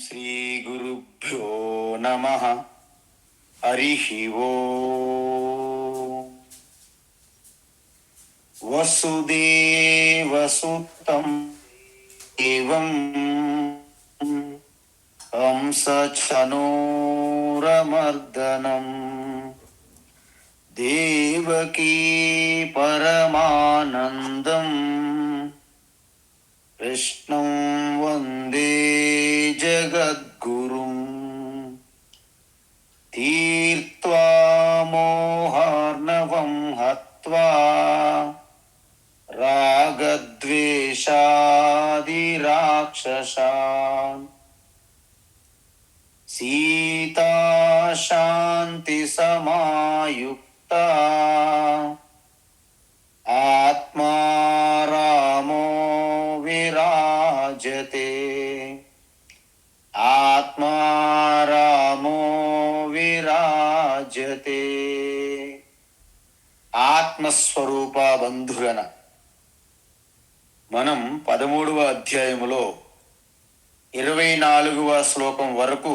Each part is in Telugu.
శ్రీ గురుభ్యో నమః. హరిః ఓం. వసుదేవసుతం ఏవం హంసచనూరమర్దనం దేవకీ పరమానందం కృష్ణం వందే జగద్గురుం. తీర్త్వా మోహార్ణవం హత్వా రాగద్వేషాదిరాక్షసాన్ సీతా శాంతి సమాయుక్తా ఆత్మా రామో విరాజతే. ఆత్మా రామో విరాజతే. ఆత్మస్వరూప బంధుగణ, మనం 13వ అధ్యాయములో 24వ శ్లోకం వరకు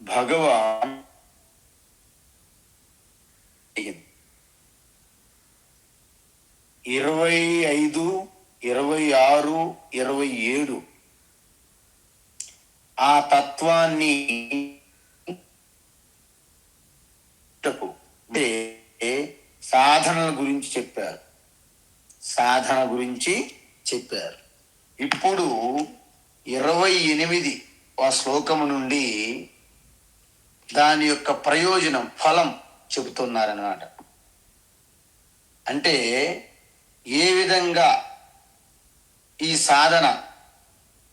భగవాన్ 25, 26, 27 ఆ తత్వాన్ని సాధనల గురించి చెప్పారు. సాధన గురించి చెప్పారు. ఇప్పుడు 28 ఆ శ్లోకము నుండి దాని యొక్క ప్రయోజనం, ఫలం చెబుతున్నారన్నమాట. అంటే ఏ విధంగా ఈ సాధన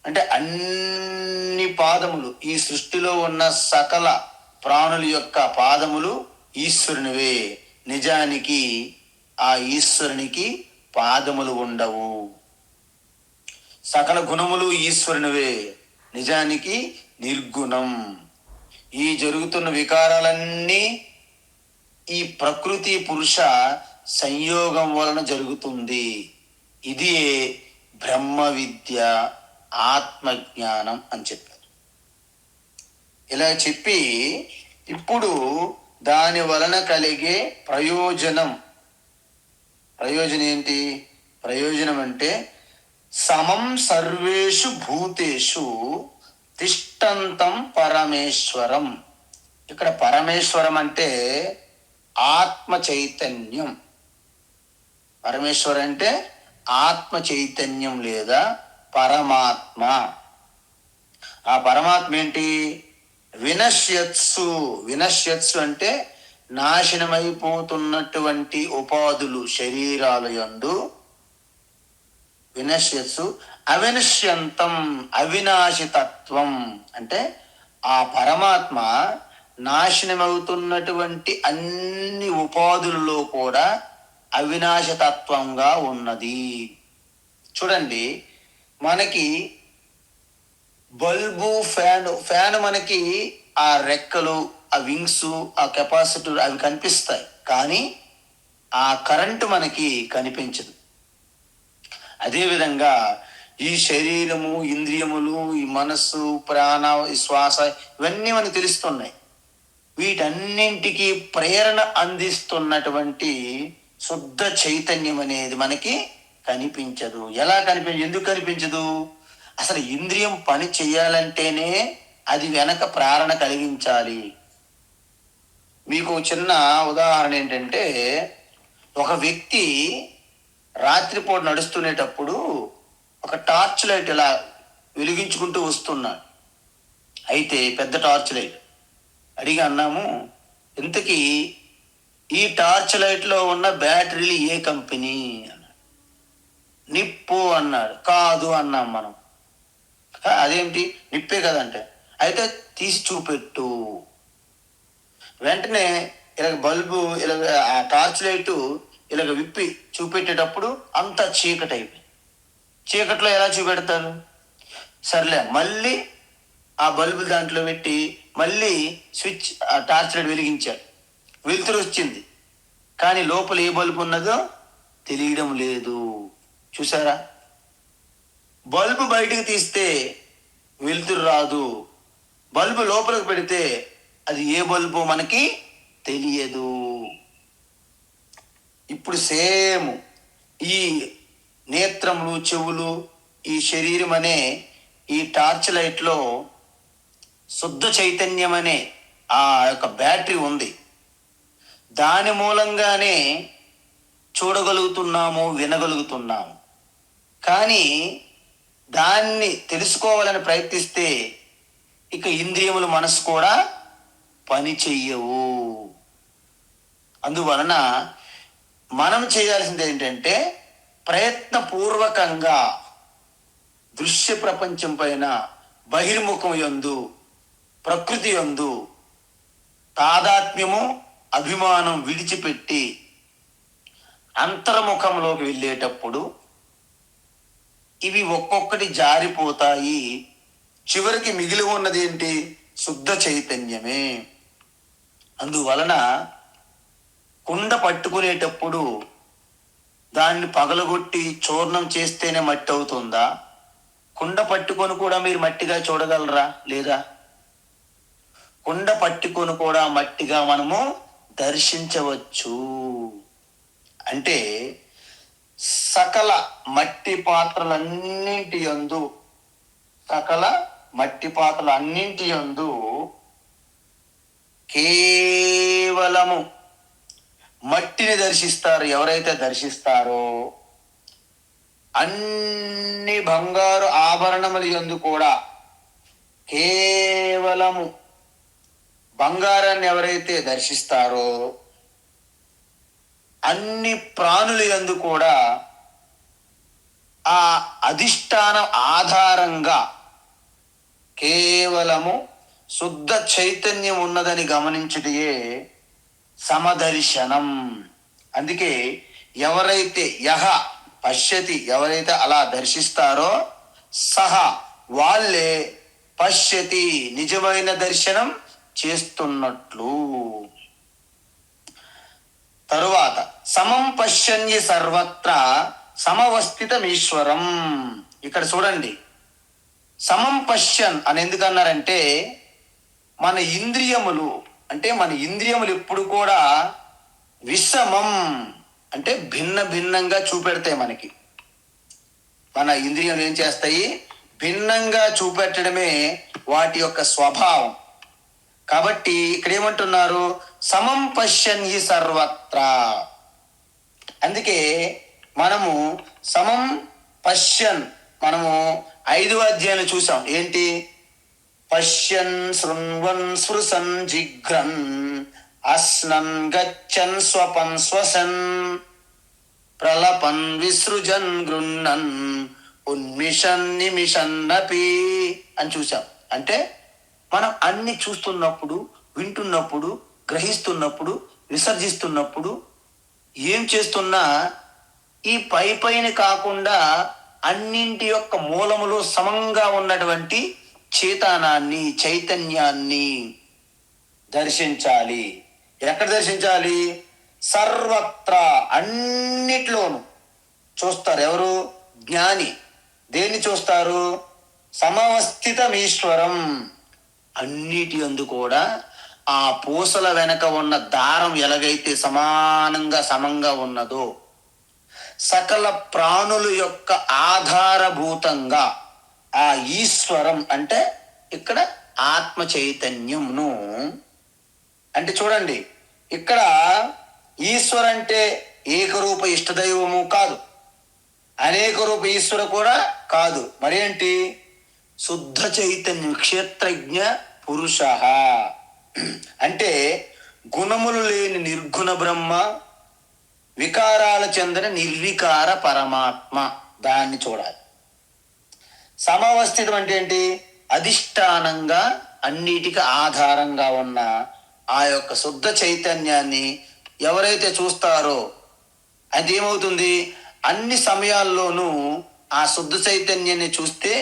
అంటే అన్ని పాదములు, ఈ సృష్టిలో ఉన్న సకల ప్రాణుల యొక్క పాదములు ఈశ్వరునివే. నిజానికి ఆ ఈశ్వరునికి పాదములు ఉండవు. సకల గుణములు ఈశ్వరునివే, నిజానికి నిర్గుణం. ఈ జరుగుతున్న వికారాలన్నీ ఈ ప్రకృతి పురుష సంయోగం వలన జరుగుతుంది. ఇది బ్రహ్మ విద్య, ఆత్మజ్ఞానం అని చెప్పారు. ఇలా చెప్పి ఇప్పుడు దాని వలన కలిగే ప్రయోజనం ఏంటి? ప్రయోజనం అంటే సమం సర్వేషు భూతేషు తిష్టంతం పరమేశ్వరం. ఇక్కడ పరమేశ్వరం అంటే ఆత్మ చైతన్యం. పరమేశ్వరం అంటే ఆత్మ చైతన్యం లేదా పరమాత్మ. ఆ పరమాత్మ ఏంటి? వినశ్యత్సు. వినశ్యత్సు అంటే నాశనమైపోతున్నటువంటి ఉపాధులు శరీరాల యందు వినశ్యత్సు. అవినశ్యంతం, అవినాశితత్వం అంటే ఆ పరమాత్మ నాశనమవుతున్నటువంటి అన్ని ఉపాధులలో కూడా అవినాశతత్వంగా ఉన్నది. చూడండి, మనకి బల్బు, ఫ్యాన్ మనకి ఆ రెక్కలు, ఆ వింగ్స్, ఆ కెపాసిటర్ అవి కనిపిస్తాయి, కానీ ఆ కరెంటు మనకి కనిపించదు. అదేవిధంగా ఈ శరీరము, ఇంద్రియములు, ఈ మనస్సు, ప్రాణ, ఈ శ్వాస ఇవన్నీ మనకు తెలుస్తున్నాయి. వీటన్నింటికి ప్రేరణ అందిస్తున్నటువంటి శుద్ధ చైతన్యం అనేది మనకి కనిపించదు. ఎలా కనిపించదు? ఎందుకు కనిపించదు? అసలు ఇంద్రియం పని చేయాలంటేనే అది వెనక ప్రేరణ కలిగించాలి. మీకు చిన్న ఉదాహరణ ఏంటంటే, ఒక వ్యక్తి రాత్రిపూట నడుస్తునేటప్పుడు ఒక టార్చ్ లైట్ ఇలా వెలిగించుకుంటూ వస్తున్నాడు. అయితే పెద్ద టార్చ్ లైట్ అడిగి అన్నాము, ఇంతకీ ఈ టార్చ్ లైట్లో ఉన్న బ్యాటరీలు ఏ కంపెనీ అన్నాడు. నిప్పు అన్నాడు. కాదు అన్నాం మనం. అదేంటి, నిప్పే కదంటే, అయితే తీసి చూపెట్టు. వెంటనే ఇలాగ బల్బు, ఇలాగ ఆ టార్చ్ లైటు ఇలాగ విప్పి చూపెట్టేటప్పుడు అంతా చీకటి అయిపోయింది. చీకట్లో ఎలా చూపెడతారు? సర్లే, మళ్ళీ ఆ బల్బు దాంట్లో పెట్టి మళ్ళీ స్విచ్, ఆ టార్చ్ లైట్ వెలిగించాడు. వెలుతురు వచ్చింది, కానీ లోపల ఏ బల్బు ఉన్నదో తెలియడం లేదు. చూసారా? బల్బు బయటికి తీస్తే వెలుతురు రాదు. బల్బు లోపలికి పెడితే అది ఏ బల్బు మనకి తెలియదు. ఇప్పుడు సేమ్ ఈ నేత్రములు, చెవులు, ఈ శరీరం అనే ఈ టార్చ్ లైట్లో శుద్ధ చైతన్యం అనే ఆ యొక్క బ్యాటరీ ఉంది. దాని మూలంగానే చూడగలుగుతున్నాము, వినగలుగుతున్నాము. కానీ దాన్ని తెలుసుకోవాలని ప్రయత్నిస్తే ఇక ఇంద్రియములు, మనసు కూడా పని చెయ్యవు. అందువలన మనం చేయాల్సింది ఏంటంటే ప్రయత్నపూర్వకంగా దృశ్య ప్రపంచం పైన బహిర్ముఖం యందు, ప్రకృతి యందు తాదాత్మ్యము, అభిమానం విడిచిపెట్టి అంతర్ముఖంలోకి వెళ్ళేటప్పుడు ఇవి ఒక్కొక్కటి జారిపోతాయి. చివరికి మిగిలి ఉన్నది ఏంటి? శుద్ధ చైతన్యమే. అందువలన కుండ పట్టుకునేటప్పుడు దాన్ని పగలగొట్టి చూర్ణం చేస్తేనే మట్టి అవుతుందా? కుండ పట్టుకొని కూడా మీరు మట్టిగా చూడగలరా? లేదా? కుండ పట్టుకొని కూడా మట్టిగా మనము దర్శించవచ్చు. అంటే సకల మట్టి పాత్రలన్నింటి యందు, సకల మట్టి పాత్రలన్నింటి యందు కేవలము మట్టిని దర్శిస్తారు. ఎవరైతే దర్శిస్తారో అన్ని బంగారు ఆభరణముల యందు కూడా కేవలము బంగారాన్ని ఎవరైతే దర్శిస్తారో అన్ని ప్రాణుల యందు కూడా ఆ అధిష్టానం ఆధారంగా కేవలము శుద్ధ చైతన్యం ఉన్నదని గమనించుటయే సమదర్శనం. అందుకే ఎవరైతే యహ పశ్యతి, ఎవరైతే అలా దర్శిస్తారో సహ వాళ్ళే పశ్యతి, నిజమైన దర్శనం చేస్తున్నట్లు. తరువాత సమం పశ్యన్య సర్వత్ర సమవస్థితమీశ్వరం. ఇక్కడ చూడండి, సమం పశ్యన్ అని ఎందుకన్నారంటే మన ఇంద్రియములు ఎప్పుడు కూడా విషమం అంటే భిన్న భిన్నంగా చూపెడతాయి. మనకి మన ఇంద్రియములు ఏం చేస్తాయి? భిన్నంగా చూపెట్టడమే వాటి యొక్క స్వభావం. కాబట్టి ఇక్కడ ఏమంటున్నారు? సమం పశ్యన్ హి సర్వత్ర. అందుకే మనము సమం పశ్యన్, మనము 5వ అధ్యాయంలో చూసాం. ఏంటి? పశ్యన్ శృణ్వన్ స్పృశన్ జిఘ్రన్ అస్నన్ గచ్చన్ స్వపన్ శ్వసన్ ప్రలపన్ విసృజన్ గృహ్ణన్ ఉన్మిషన్ నిమిషన్నపి అని చూసాం. అంటే మనం అన్ని చూస్తున్నప్పుడు, వింటున్నప్పుడు, గ్రహిస్తున్నప్పుడు, విసర్జిస్తున్నప్పుడు ఏం చేస్తున్నా ఈ పైన కాకుండా అన్నింటి యొక్క మూలములో సమంగా ఉన్నటువంటి చేతనాన్ని, చైతన్యాన్ని దర్శించాలి. ఎక్కడ దర్శించాలి? సర్వత్ర, అన్నిట్లోనూ చూస్తారు. ఎవరు? జ్ఞాని. దేన్ని చూస్తారు? సమవస్థితమీశ్వరం. అన్నిటి యందు కూడా ఆ పూసల వెనక ఉన్న దారం ఎలాగైతే సమంగా ఉన్నదో, సకల ప్రాణుల యొక్క ఆధారభూతంగా ఆ ఈశ్వరం అంటే ఇక్కడ ఆత్మ చైతన్యంను, అంటే చూడండి, ఇక్కడ ఈశ్వర అంటే ఏకరూప ఇష్టదైవము కాదు, అనేక రూప ఈశ్వర కూడా కాదు. మరేంటి? శుద్ధ చైతన్యం, క్షేత్రజ్ఞ పురుష. అంటే గుణములు లేని నిర్గుణ బ్రహ్మ, వికారాల చెందిన నిర్వికార పరమాత్మ. దాన్ని చూడాలి. సమవస్థితం అంటే ఏంటి? అధిష్టానంగా, అన్నిటికీ ఆధారంగా ఉన్న ఆ యొక్క శుద్ధ చైతన్యాన్ని ఎవరైతే చూస్తారో అదేమవుతుంది? అన్ని సమయాల్లోనూ ఆ శుద్ధ చైతన్యాన్ని చూస్తే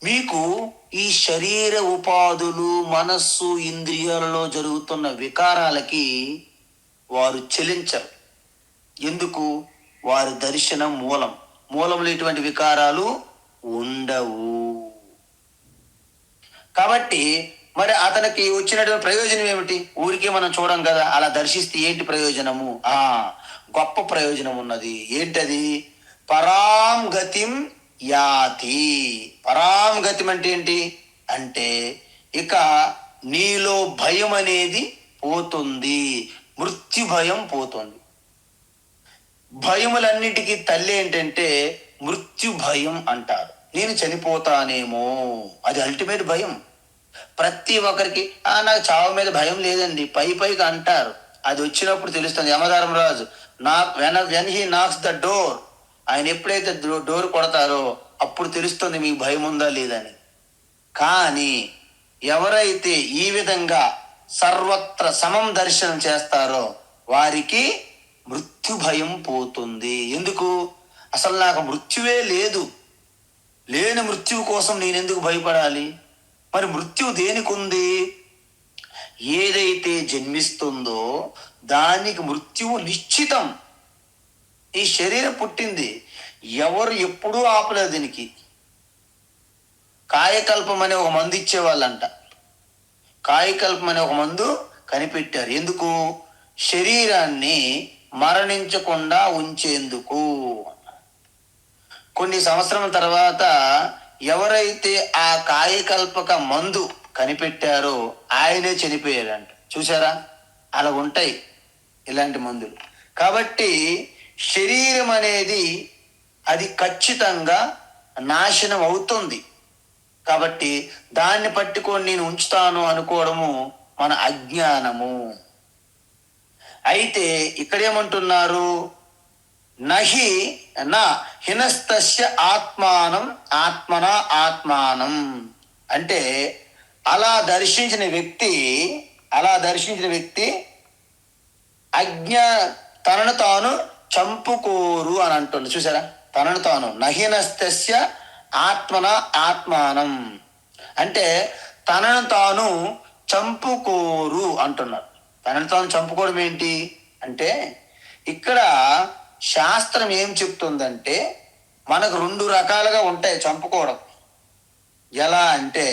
మీకు ఈ శరీర ఉపాధులు, మనస్సు, ఇంద్రియాలలో జరుగుతున్న వికారాలకి వారు చెలించరు. ఎందుకు? వారి దర్శనం మూలం. మూలంలో ఎటువంటి వికారాలు ఉండవు. కాబట్టి మరి అతనికి వచ్చినటువంటి ప్రయోజనం ఏమిటి? ఊరికే మనం చూడం కదా. అలా దర్శిస్తే ఏంటి ప్రయోజనము? గొప్ప ప్రయోజనం ఉన్నది. ఏంటది? పరాం గతిం యాతి. పరాం గతిం అంటే ఏంటి అంటే, ఇక నీలో భయం అనేది పోతుంది, మృత్యు భయం పోతుంది. భయములన్నిటికీ తల్లి ఏంటంటే మృత్యు భయం అంటారు. నేను చనిపోతానేమో, అది అల్టిమేట్ భయం. ప్రతి ఒక్కరికి నాకు చావు మీద భయం లేదండి పైకి అంటారు. అది వచ్చినప్పుడు తెలుస్తుంది. Yamadharmaraju when he knocks the door, ఆయన ఎప్పుడైతే డోర్ కొడతారో అప్పుడు తెలుస్తుంది మీకు భయం ఉందా లేదని. కానీ ఎవరైతే ఈ విధంగా సర్వత్ర సమం దర్శనం చేస్తారో వారికి మృత్యు భయం పోతుంది. ఎందుకు? అసలు నాకు మృత్యువే లేదు, లేని మృత్యువు కోసం నేను ఎందుకు భయపడాలి? మరి మృత్యువు దేనికి ఉంది? ఏదైతే జన్మిస్తుందో దానికి మృత్యువు నిశ్చితం. ఈ శరీరం పుట్టింది, ఎవరు ఎప్పుడూ ఆపలేదు దీనికి. కాయకల్పం అనే ఒక మందు ఇచ్చేవాళ్ళంట. కాయకల్పం అనే ఒక మందు కనిపెట్టారు. ఎందుకు? శరీరాన్ని మరణించకుండా ఉంచేందుకు. కొన్ని సంవత్సరాల తర్వాత ఎవరైతే ఆ కాయకల్పక మందు కనిపెట్టారో ఆయనే చనిపోయారంట. చూసారా? అలా ఉంటాయి ఇలాంటి మందులు. కాబట్టి శరీరం అనేది అది ఖచ్చితంగా నాశనం అవుతుంది. కాబట్టి దాన్ని పట్టుకొని నేను ఉంచుతాను అనుకోవడము మన అజ్ఞానము. అయితే ఇక్కడేమంటున్నారు? నహి నా హినస్తస్య ఆత్మానం ఆత్మన ఆత్మానం అంటే అలా దర్శించిన వ్యక్తి తనను తాను చంపుకోరు అని అంటుంది. చూసారా? తనను తాను నహినస్తస్య ఆత్మన ఆత్మానం అంటే తనను తాను చంపుకోరు అంటున్నారు. తనను తాను చంపుకోవడం ఏంటి అంటే, ఇక్కడ శాస్త్రం ఏం చెప్తుందంటే మనకు 2 రకాలుగా ఉంటాయి చంపుకోవడం. ఎలా అంటే,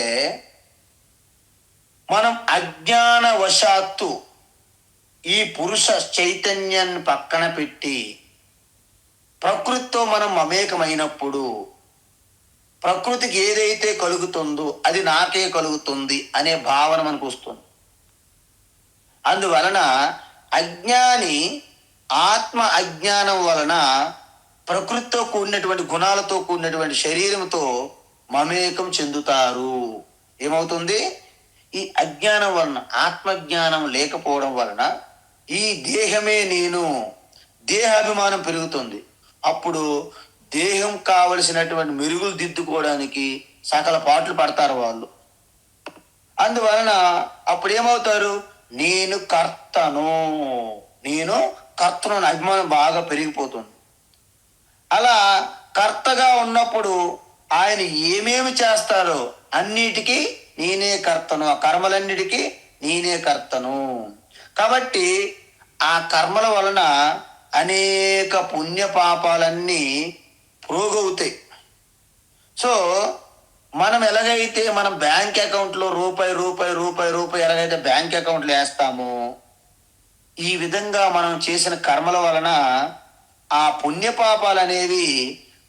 మనం అజ్ఞానవశాత్తు ఈ పురుష చైతన్యాన్ని పక్కన పెట్టి ప్రకృతితో మనం మమేకమైనప్పుడు ప్రకృతికి ఏదైతే కలుగుతుందో అది నాకే కలుగుతుంది అనే భావన మనకు వస్తుంది. అందువలన అజ్ఞాని ఆత్మ అజ్ఞానం వలన ప్రకృతితో కూడినటువంటి గుణాలతో కూడినటువంటి శరీరంతో మమేకం చెందుతారు. ఏమవుతుంది? ఈ అజ్ఞానం వలన, ఆత్మజ్ఞానం లేకపోవడం వలన ఈ దేహమే నేను, దేహాభిమానం పెరుగుతుంది. అప్పుడు దేహం కావలసినటువంటి మెరుగులు దిద్దుకోవడానికి సకల పాటలు పడతారు వాళ్ళు. అందువలన అప్పుడు ఏమవుతారు? నేను కర్తను అభిమానం బాగా పెరిగిపోతుంది. అలా కర్తగా ఉన్నప్పుడు ఆయన ఏమేమి చేస్తారో అన్నిటికీ నేనే కర్తను, ఆ కర్మలన్నిటికీ నేనే కర్తను. కాబట్టి ఆ కర్మల వలన అనేక పుణ్య పాపాలన్నీ ప్రోగవుతాయి. సో మనం ఎలాగైతే మనం బ్యాంక్ అకౌంట్లో రూపాయి ఎలాగైతే బ్యాంక్ అకౌంట్లో వేస్తామో, ఈ విధంగా మనం చేసిన కర్మల వలన ఆ పుణ్యపాపాలు అనేవి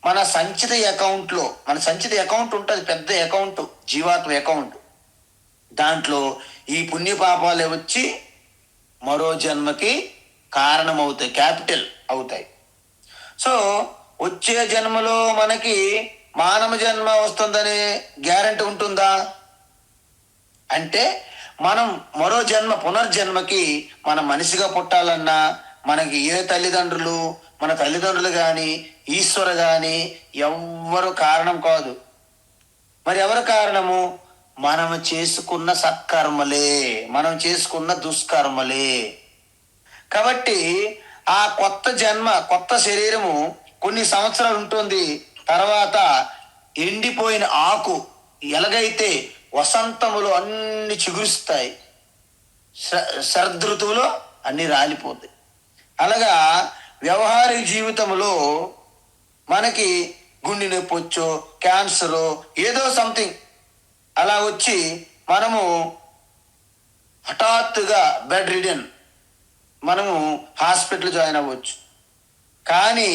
మన సంచిత అకౌంట్ ఉంటుంది, పెద్ద అకౌంట్, జీవాత్మ అకౌంట్. దాంట్లో ఈ పుణ్యపాపాలు వచ్చి మరో జన్మకి కారణమవుతాయి, క్యాపిటల్ అవుతాయి. సో వచ్చే జన్మలో మనకి మానవ జన్మ వస్తుందనే గ్యారెంటీ ఉంటుందా అంటే, మనం మరో పునర్జన్మకి మనం మనిషిగా పుట్టాలన్నా మనకి మన తల్లిదండ్రులు కానీ ఈశ్వరు కానీ ఎవ్వరు కారణం కాదు. మరి ఎవరు కారణము? మనం చేసుకున్న సత్కర్మలే, మనం చేసుకున్న దుష్కర్మలే. కాబట్టి ఆ కొత్త శరీరము కొన్ని సంవత్సరాలు ఉంటుంది. తర్వాత ఎండిపోయిన ఆకు ఎలాగైతే వసంతములో అన్ని చిగురుస్తాయి, శరదృతువులో అన్ని రాలిపోతాయి. అలాగా వ్యవహారిక జీవితంలో మనకి గుండె నొప్పి వచ్చో, క్యాన్సరో, ఏదో సంథింగ్ అలా వచ్చి మనము హఠాత్తుగా బెడ్ రిడెన్, మనము హాస్పిటల్ జాయిన్ అవ్వచ్చు. కానీ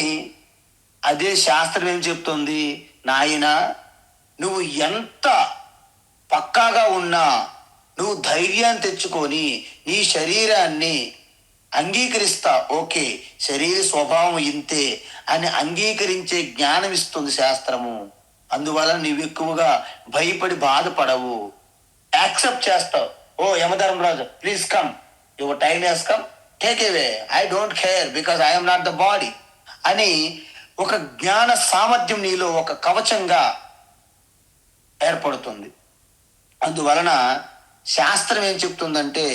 అదే శాస్త్రం ఏం చెప్తుంది, నాయన నువ్వు ఎంత పక్కాగా ఉన్నా నువ్వు ధైర్యాన్ని తెచ్చుకొని నీ శరీరాన్ని అంగీకరిస్తా, ఓకే శరీర స్వభావం ఇంతే అని అంగీకరించే జ్ఞానం ఇస్తుంది శాస్త్రము. అందువల్ల నీవు ఎక్కువగా భయపడి బాధపడవు, యాక్సెప్ట్ చేస్తావు. ఓ Yamadharmaraju please come, your time has come, take away, I don't care because I'm not the body అని ఒక జ్ఞాన సామర్థ్యం నీలో ఒక కవచంగా ఏర్పడుతుంది. అందువలన శాస్త్రం ఏం చెప్తుందంటే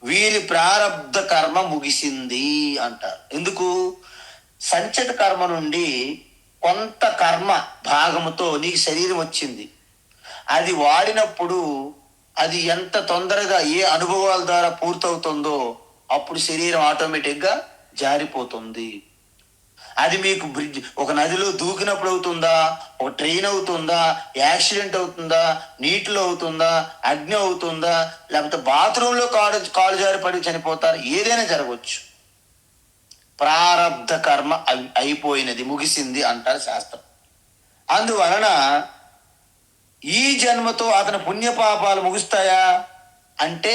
వీరి ప్రారబ్ధ కర్మ ముగిసింది అంటారు. ఎందుకు? సంచిత కర్మ నుండి కొంత కర్మ భాగముతో నీకు శరీరం వచ్చింది. అది వాడినప్పుడు అది ఎంత తొందరగా ఏ అనుభవాల ద్వారా పూర్తవుతుందో అప్పుడు శరీరం ఆటోమేటిక్గా జారిపోతుంది. అది మీకు బ్రిడ్జ్, ఒక నదిలో దూకినప్పుడు అవుతుందా, ఒక ట్రైన్ అవుతుందా, యాక్సిడెంట్ అవుతుందా, నీటిలో అవుతుందా, అగ్ని అవుతుందా, లేకపోతే బాత్రూంలో కాలు జారి పడి చనిపోతారు, ఏదైనా జరగవచ్చు. ప్రారబ్ధ కర్మ అయిపోయినది, ముగిసింది అంటారు శాస్త్రం. అందువలన ఈ జన్మతో అతని పుణ్యపాపాలు ముగుస్తాయా అంటే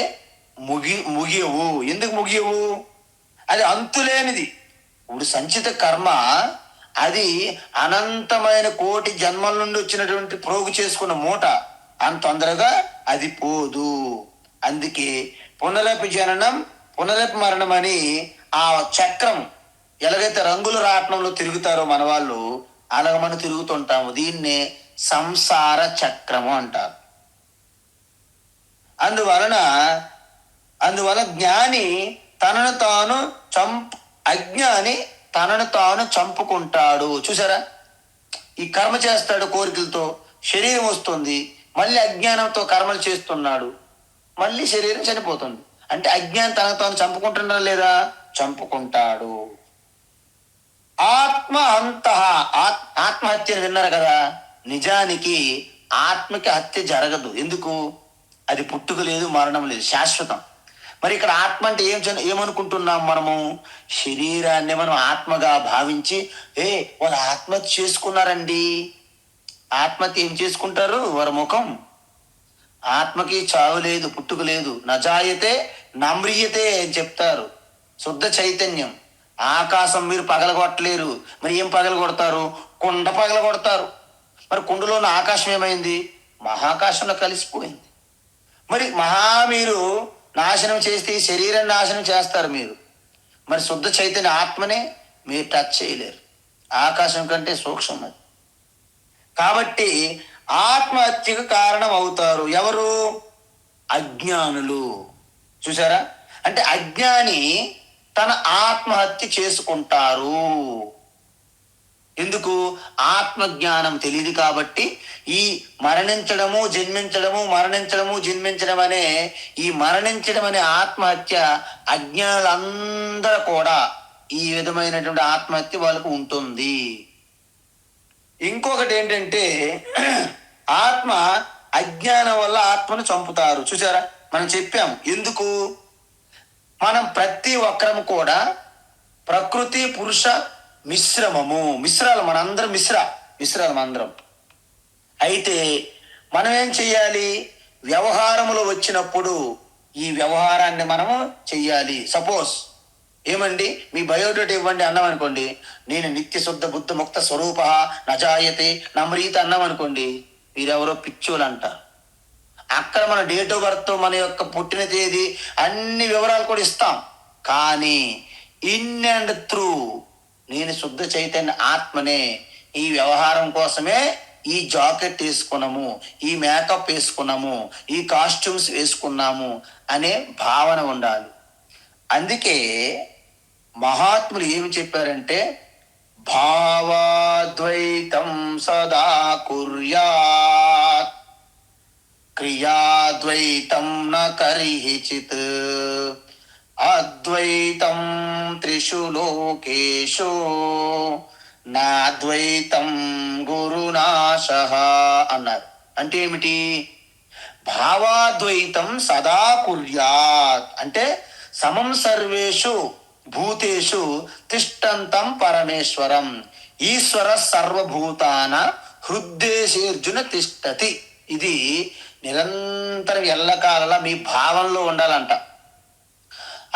ముగియవు. ఎందుకు ముగియవు? అది అంతులేనిది. ఇప్పుడు సంచిత కర్మ అది అనంతమైన కోటి జన్మల నుండి వచ్చినటువంటి ప్రోగు చేసుకున్న మూట, అంత తొందరగా అది పోదు. అందుకే పునరపి జననం పునరపి మరణం అని ఆ చక్రం ఎలాగైతే రంగుల రాట్నంలో తిరుగుతారో మన వాళ్ళు, అలాగ మనం తిరుగుతుంటాము. దీన్నే సంసార చక్రము అంటారు. అందువలన జ్ఞాని తనను తాను అజ్ఞాని తనను తాను చంపుకుంటాడు. చూసారా? ఈ కర్మ చేస్తాడు కోరికలతో, శరీరం వస్తుంది, మళ్ళీ అజ్ఞానంతో కర్మలు చేస్తున్నాడు, మళ్ళీ శరీరం చనిపోతుంది. అంటే అజ్ఞానం తనకు తాను చంపుకుంటున్నాడా లేదా? చంపుకుంటాడు. ఆత్మహత్యను విన్నారు కదా? నిజానికి ఆత్మకి హత్య జరగదు. ఎందుకు? అది పుట్టుక లేదు, మరణం లేదు, శాశ్వతం. మరి ఇక్కడ ఆత్మ అంటే ఏమనుకుంటున్నాం మనము? శరీరాన్ని మనం ఆత్మగా భావించి వాళ్ళు ఆత్మహత్య చేసుకున్నారండి. ఆత్మహత్య ఏం చేసుకుంటారు? వారి ముఖం. ఆత్మకి చావు లేదు, పుట్టుక లేదు. నజాయతే నమ్రియతే అని చెప్తారు. శుద్ధ చైతన్యం. ఆకాశం మీరు పగలగొట్టలేరు. మరి ఏం పగలగొడతారు? కుండ పగలగొడతారు. మరి కుండలోని ఆకాశం ఏమైంది? మహాకాశంలో కలిసిపోయింది. మరి మీరు నాశనం చేస్తే శరీరాన్ని నాశనం చేస్తారు మీరు. మరి శుద్ధ చైతన్య ఆత్మనే మీరు టచ్ చేయలేరు. ఆకాశం కంటే సూక్ష్మం అది. కాబట్టి ఆత్మహత్యకు కారణం అవుతారు ఎవరు? అజ్ఞానులు. చూసారా? అంటే అజ్ఞాని తన ఆత్మహత్య చేసుకుంటారు. ఎందుకు? ఆత్మజ్ఞానం తెలియదు కాబట్టి. ఈ మరణించడము జన్మించడము, మరణించడము జన్మించడం అనే ఈ మరణించడం అనే ఆత్మహత్య అజ్ఞానులందరూ కూడా ఈ విధమైనటువంటి ఆత్మహత్య వాళ్ళకు ఉంటుంది. ఇంకొకటి ఏంటంటే ఆత్మ అజ్ఞానం వల్ల ఆత్మను చంపుతారు. చూసారా? మనం చెప్పాం ఎందుకు. మనం ప్రతి ఒక్కరము కూడా ప్రకృతి పురుష మిశ్రాలు మనందరం మిశ్రాలు మనందరం. అయితే మనం ఏం చెయ్యాలి? వ్యవహారములో వచ్చినప్పుడు ఈ వ్యవహారాన్ని మనము చెయ్యాలి. సపోజ్ ఏమండి మీ బయోడేటా ఇవ్వండి అన్నాం అనుకోండి, నేను నిత్య శుద్ధ బుద్ధ ముక్త స్వరూప నజాయతే నమ్రీత అన్నాం అనుకోండి, మీరెవరో పిచ్చోలు అంటారు. అక్కడ మన డేట్ ఆఫ్ బర్త్, మన యొక్క పుట్టిన తేదీ, అన్ని వివరాలు కూడా ఇస్తాం. కానీ ఇన్ అండ్ త్రూ నేను శుద్ధ చైతన్య ఆత్మనే, ఈ వ్యవహారం కోసమే ఈ జాకెట్ వేసుకున్నాము, ఈ మేకప్ వేసుకున్నాము, ఈ కాస్ట్యూమ్స్ వేసుకున్నాము అనే భావన ఉండాలి. అందుకే మహాత్ములు ఏమి చెప్పారంటే భావాద్వైతం సదా కుర్యాత్ క్రియాద్వైతం న కరిహిచిత్ అద్వైతం త్రిషు లోకేషు నాద్వైతం గురునాశః అన్నారు. అంటే ఏమిటి? భావాద్వైతం సదా కుర్యాత్ అంటే సమం సర్వేషు భూతేషు తిష్టంతం పరమేశ్వరం ఈశ్వర సర్వభూతాన హృద్దేశేర్జున తిష్టతి. ఇది నిరంతరం ఎల్లకాలలా మీ భావంలో ఉండాలంట.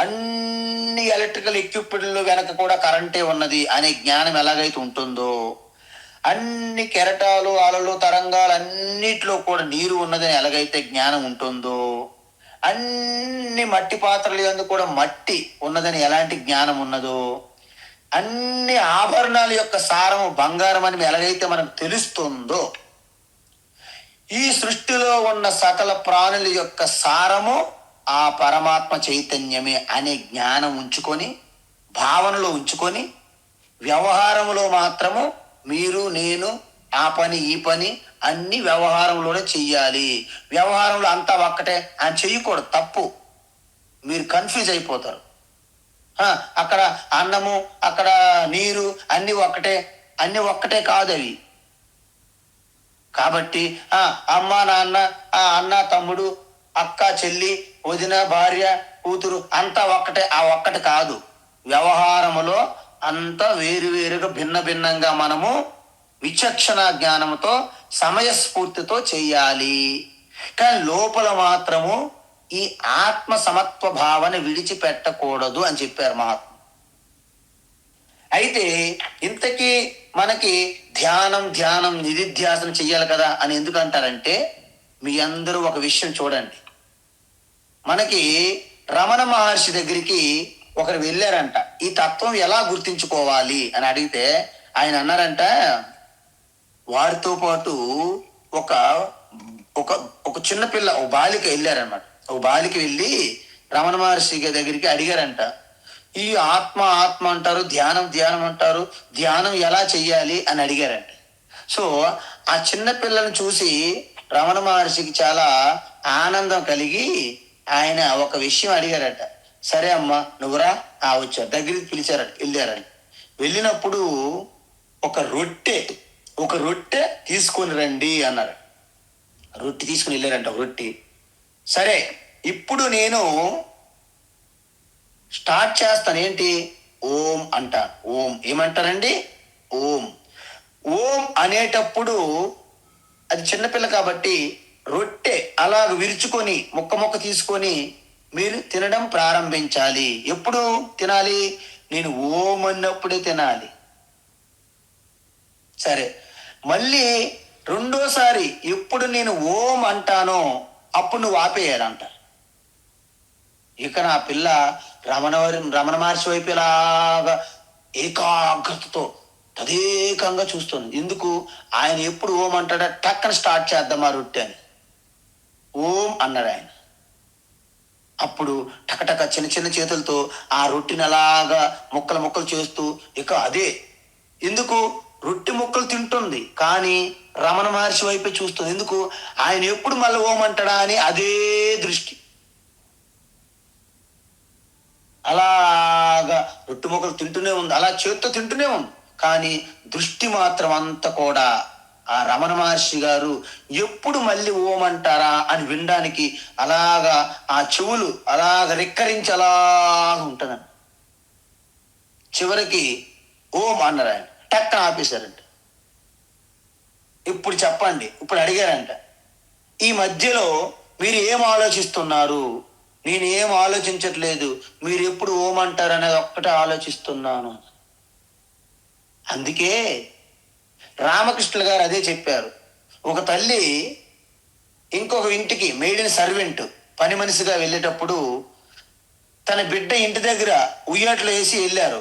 అన్ని ఎలక్ట్రికల్ ఎక్విప్మెంట్లు వెనక కూడా కరెంటే ఉన్నది అనే జ్ఞానం ఎలాగైతే ఉంటుందో, అన్ని కెరటాలు అలలు తరంగాలు అన్నిట్లో కూడా నీరు ఉన్నదని ఎలాగైతే జ్ఞానం ఉంటుందో, అన్ని మట్టి పాత్రలు యందు కూడా మట్టి ఉన్నదని ఎలాంటి జ్ఞానం ఉన్నదో, అన్ని ఆభరణాల యొక్క సారము బంగారం అని ఎలాగైతే మనకు తెలుస్తుందో, ఈ సృష్టిలో ఉన్న సకల ప్రాణుల యొక్క సారము ఆ పరమాత్మ చైతన్యమే అనే జ్ఞానం ఉంచుకొని, భావనలో ఉంచుకొని, వ్యవహారంలో మాత్రము మీరు నేను ఆ పని ఈ పని అన్ని వ్యవహారంలోనే చెయ్యాలి. వ్యవహారంలో అంతా ఒక్కటే అని చెయ్యకూడదు, తప్పు. మీరు కన్ఫ్యూజ్ అయిపోతారు. అక్కడ అన్నము అక్కడ నీరు అన్ని ఒక్కటే, అన్ని ఒక్కటే కాదు అవి. కాబట్టి అమ్మ నాన్న అన్న తమ్ముడు అక్క చెల్లి వదిన భార్య కూతురు అంతా ఒక్కటే, ఆ ఒక్కటి కాదు. వ్యవహారములో అంతా వేరువేరుగా భిన్న భిన్నంగా మనము విచక్షణ జ్ఞానంతో సమయస్ఫూర్తితో చెయ్యాలి. కానీ లోపల మాత్రము ఈ ఆత్మ సమత్వ భావన విడిచిపెట్టకూడదు అని చెప్పారు మహాత్మ. అయితే ఇంతకీ మనకి ధ్యానం ధ్యానం నిధిధ్యాసన చెయ్యాలి కదా అని ఎందుకు అంటారంటే, మీ అందరూ ఒక విషయం చూడండి. మనకి రమణ మహర్షి దగ్గరికి ఒకరు వెళ్ళారంట, ఈ తత్వం ఎలా గుర్తించుకోవాలి అని అడిగితే ఆయన అన్నారంట, వారితో పాటు ఒక ఒక ఒక చిన్న పిల్ల ఒక బాలిక వెళ్ళారనమాట. ఒక బాలిక వెళ్ళి రమణ మహర్షి దగ్గరికి అడిగారంట, ఈ ఆత్మ ఆత్మ అంటారు, ధ్యానం ధ్యానం అంటారు, ధ్యానం ఎలా చెయ్యాలి అని అడిగారంట. సో ఆ చిన్న పిల్లని చూసి రమణ మహర్షికి చాలా ఆనందం కలిగి ఆయన ఒక విషయం అడిగారట. సరే అమ్మా నువ్వురా, వచ్చారు, దగ్గరికి పిలిచారట. వెళ్ళారని వెళ్ళినప్పుడు ఒక రొట్టె తీసుకొని రండి అన్నారు. రొట్టె తీసుకుని వెళ్ళారంట. రొట్టె సరే ఇప్పుడు నేను స్టార్ట్ చేస్తాను. ఏంటి? ఓం అంటాను. ఓం ఏమంటారండి? ఓం. ఓం అనేటప్పుడు అది చిన్నపిల్ల కాబట్టి రొట్టె అలాగ విరుచుకొని ముక్క తీసుకొని మీరు తినడం ప్రారంభించాలి. ఎప్పుడు తినాలి? నేను ఓం అన్నప్పుడే తినాలి. సరే, మళ్ళీ రెండోసారి ఎప్పుడు నేను ఓం అంటానో అప్పుడు నువ్వు ఆపేయాలంట. ఇక నా పిల్ల రమణ మహర్షి వైపు ఇలాగా ఏకాగ్రతతో తదేకంగా చూస్తుంది. ఎందుకు? ఆయన ఎప్పుడు ఓం అంటాడా, టక్కన స్టార్ట్ చేద్దాం ఆ రొట్టె అని ఓం అన్నాడు ఆయన. అప్పుడు టకటక చిన్న చిన్న చేతులతో ఆ రొట్టెని అలాగా ముక్కలు చేస్తూ ఇక అదే. ఎందుకు? రొట్టె ముక్కలు తింటుంది కానీ రమణ మహర్షి వైపే చూస్తుంది. ఎందుకు? ఆయన ఎప్పుడు మళ్ళీ ఓం అంటాడా అని అదే దృష్టి. అలాగా రొట్టె ముక్కలు తింటూనే ఉంది, అలా చేత్తో తింటూనే ఉంది, కానీ దృష్టి మాత్రం అంతా కూడా ఆ రమణ మహర్షి గారు ఎప్పుడు మళ్ళీ ఓం అంటారా అని వినడానికి అలాగా ఆ చెవులు అలాగ రెక్కరించి అలాగ ఉంటుందండి. చివరికి ఓం అన్నారు ఆయన, టక్కన ఆపేశారంట. ఇప్పుడు చెప్పండి, ఇప్పుడు అడిగారంట, ఈ మధ్యలో మీరు ఏం ఆలోచిస్తున్నారు? నేను ఏం ఆలోచించట్లేదు, మీరు ఎప్పుడు ఓం అంటారు అనేది ఒక్కటే ఆలోచిస్తున్నాను. అందుకే రామకృష్ణుల గారు అదే చెప్పారు. ఒక తల్లి ఇంకొక ఇంటికి మెయిడిన్ సర్వెంట్ పని మనిషిగా వెళ్ళేటప్పుడు తన బిడ్డ ఇంటి దగ్గర ఉయ్యాట్లో వేసి వెళ్ళారు.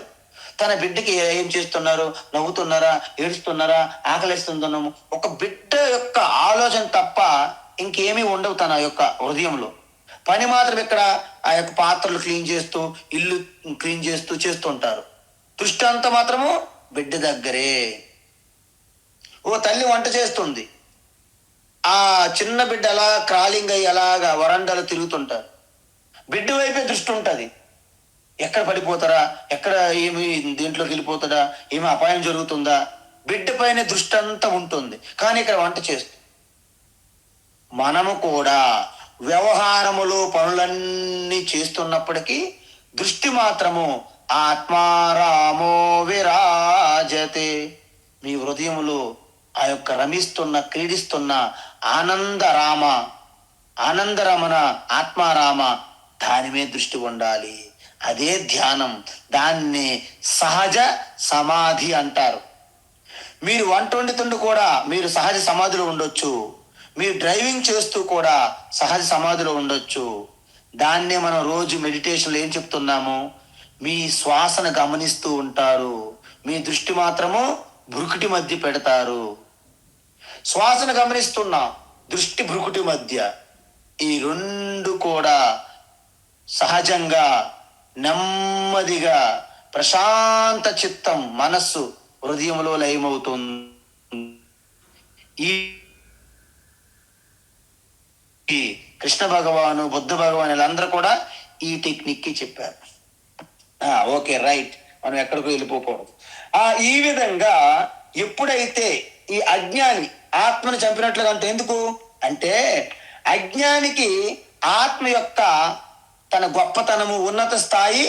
తన బిడ్డకి ఏం చేస్తున్నారు, నవ్వుతున్నారా, ఏడుస్తున్నారా, ఆకలిస్తున్నాము, ఒక బిడ్డ యొక్క ఆలోచన తప్ప ఇంకేమీ ఉండవు తన యొక్క హృదయంలో. పని మాత్రం ఇక్కడ ఆ యొక్క పాత్రలు క్లీన్ చేస్తూ ఇల్లు క్లీన్ చేస్తూ చేస్తుంటారు. దృష్టి అంతా మాత్రము బిడ్డ దగ్గరే. ఓ తల్లి వంట చేస్తుంది, ఆ చిన్న బిడ్డ అలా క్రాలింగ్ అయ్యి అలాగా వరండాలో తిరుగుతుంటారు. బిడ్డ వైపే దృష్టి ఉంటుంది. ఎక్కడ పడిపోతారా, ఎక్కడ ఏమి దీంట్లోకి వెళ్ళిపోతాడా, ఏమి అపాయం జరుగుతుందా, బిడ్డ పైన దృష్టి అంతా ఉంటుంది. కానీ ఇక్కడ వంట చేస్తుంది. మనము కూడా వ్యవహారములో పనులన్నీ చేస్తున్నప్పటికీ దృష్టి మాత్రము ఆత్మారామో విరాజతే, మీ హృదయములో ఆ యొక్క రమిస్తున్న క్రీడిస్తున్న ఆనందరామ ఆనందరమణ ఆత్మారామ దాని మీద దృష్టి ఉండాలి. అదే ధ్యానం. దాన్ని సహజ సమాధి అంటారు. మీరు వంట వండుతుండు కూడా మీరు సహజ సమాధిలో ఉండొచ్చు. మీరు డ్రైవింగ్ చేస్తూ కూడా సహజ సమాధిలో ఉండొచ్చు. దాన్నే మనం రోజు మెడిటేషన్లో ఏం చెప్తున్నాము? మీ శ్వాసను గమనిస్తూ ఉంటారు, మీ దృష్టి మాత్రము భృకుటి మధ్య పెడతారు. శ్వాసను గమనిస్తున్నా, దృష్టి భృకుటి మధ్య, ఈ రెండు కూడా సహజంగా నెమ్మదిగా ప్రశాంత చిత్తం మనస్సు హృదయంలో లయమవుతుంది. ఈ కృష్ణ భగవాను బుద్ధ భగవాన్ వీళ్ళందరూ కూడా ఈ టెక్నిక్ కి చెప్పారు. ఓకే రైట్, మనం ఎక్కడికో వెళ్ళిపోకూడదు. ఈ విధంగా ఎప్పుడైతే ఈ అజ్ఞాని ఆత్మను చంపినట్లుగా, అంటే ఎందుకు అంటే అజ్ఞానికి ఆత్మ యొక్క తన గొప్పతనము ఉన్నత స్థాయి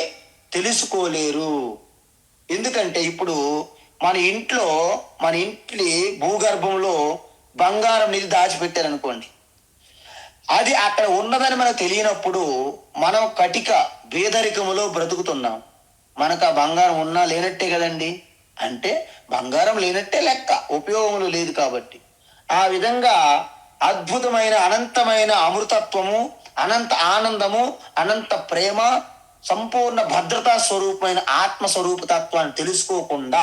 తెలుసుకోలేరు. ఎందుకంటే ఇప్పుడు మన ఇంటి భూగర్భంలో బంగారం నిధి దాచిపెట్టారనుకోండి, అది అక్కడ ఉన్నదని మనకు తెలియనప్పుడు మనం కటిక పేదరికములో బ్రతుకుతున్నాం. మనకు ఆ బంగారం ఉన్నా లేనట్టే కదండి. అంటే బంగారం లేనట్టే లెక్క, ఉపయోగములు లేదు కాబట్టి. ఆ విధంగా అద్భుతమైన అనంతమైన అమృతత్వము, అనంత ఆనందము, అనంత ప్రేమ, సంపూర్ణ భద్రతా స్వరూపమైన ఆత్మస్వరూప తత్వాన్ని తెలుసుకోకుండా